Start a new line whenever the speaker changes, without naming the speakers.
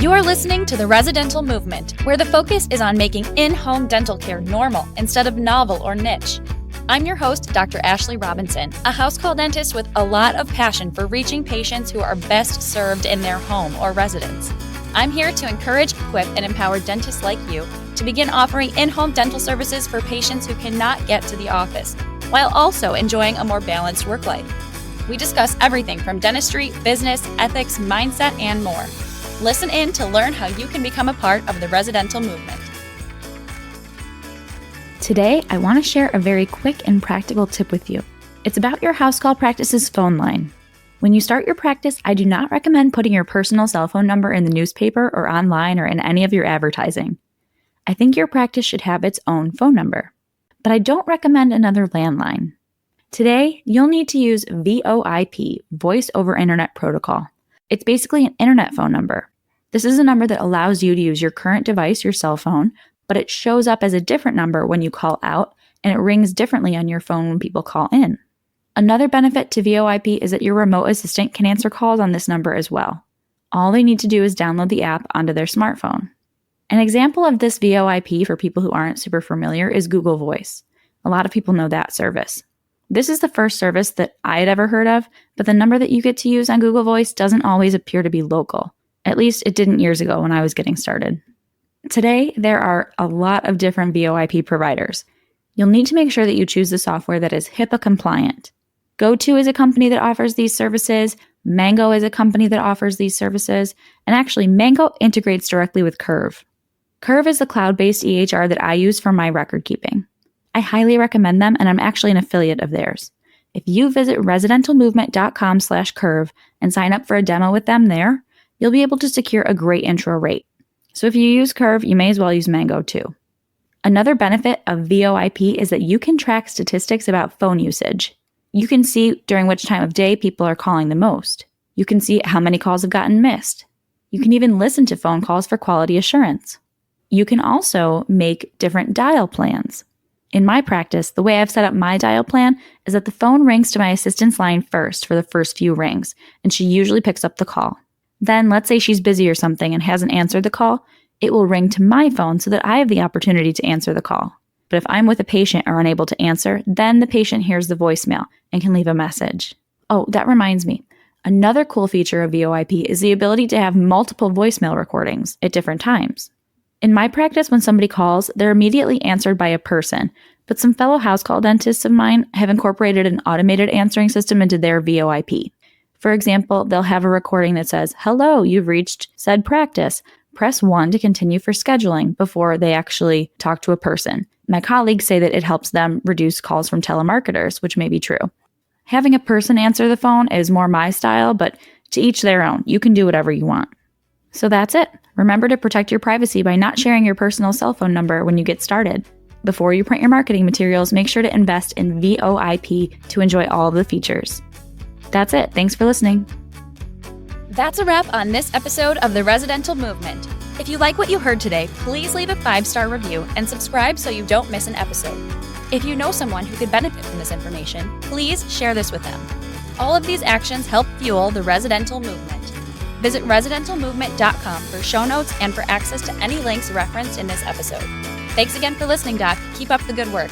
You're listening to the Residential Movement, where the focus is on making in-home dental care normal instead of novel or niche. I'm your host, Dr. Ashley Robinson, a house call dentist with a lot of passion for reaching patients who are best served in their home or residence. I'm here to encourage, equip, and empower dentists like you to begin offering in-home dental services for patients who cannot get to the office, while also enjoying a more balanced work life. We discuss everything from dentistry, business, ethics, mindset, and more. Listen in to learn how you can become a part of the residential movement.
Today, I want to share a very quick and practical tip with you. It's about your house call practice's phone line. When you start your practice, I do not recommend putting your personal cell phone number in the newspaper or online or in any of your advertising. I think your practice should have its own phone number. But I don't recommend another landline. Today, you'll need to use VoIP, Voice over Internet Protocol. It's basically an internet phone number. This is a number that allows you to use your current device, your cell phone, but it shows up as a different number when you call out, and it rings differently on your phone when people call in. Another benefit to VoIP is that your remote assistant can answer calls on this number as well. All they need to do is download the app onto their smartphone. An example of this VoIP for people who aren't super familiar is Google Voice. A lot of people know that service. This is the first service that I had ever heard of, but the number that you get to use on Google Voice doesn't always appear to be local. At least it didn't years ago when I was getting started. Today, there are a lot of different VoIP providers. You'll need to make sure that you choose the software that is HIPAA-compliant. GoTo is a company that offers these services, Mango is a company that offers these services, and actually Mango integrates directly with Curve. Curve is the cloud-based EHR that I use for my record keeping. I highly recommend them, and I'm actually an affiliate of theirs. If you visit residentialmovement.com/curve and sign up for a demo with them there, you'll be able to secure a great intro rate. So if you use Curve, you may as well use Mango too. Another benefit of VoIP is that you can track statistics about phone usage. You can see during which time of day people are calling the most. You can see how many calls have gotten missed. You can even listen to phone calls for quality assurance. You can also make different dial plans. In my practice, the way I've set up my dial plan is that the phone rings to my assistant's line first for the first few rings, and she usually picks up the call. Then, let's say she's busy or something and hasn't answered the call, it will ring to my phone so that I have the opportunity to answer the call. But if I'm with a patient or unable to answer, then the patient hears the voicemail and can leave a message. Oh, that reminds me. Another cool feature of VoIP is the ability to have multiple voicemail recordings at different times. In my practice, when somebody calls, they're immediately answered by a person, but some fellow house call dentists of mine have incorporated an automated answering system into their VoIP. For example, they'll have a recording that says, "Hello, you've reached said practice. Press 1 to continue for scheduling," before they actually talk to a person. My colleagues say that it helps them reduce calls from telemarketers, which may be true. Having a person answer the phone is more my style, but to each their own. You can do whatever you want. So that's it. Remember to protect your privacy by not sharing your personal cell phone number when you get started. Before you print your marketing materials, make sure to invest in VoIP to enjoy all of the features. That's it. Thanks for listening.
That's a wrap on this episode of the Residential Movement. If you like what you heard today, please leave a 5-star review and subscribe so you don't miss an episode. If you know someone who could benefit from this information, please share this with them. All of these actions help fuel the residential movement. Visit residentialmovement.com for show notes and for access to any links referenced in this episode. Thanks again for listening, Doc. Keep up the good work.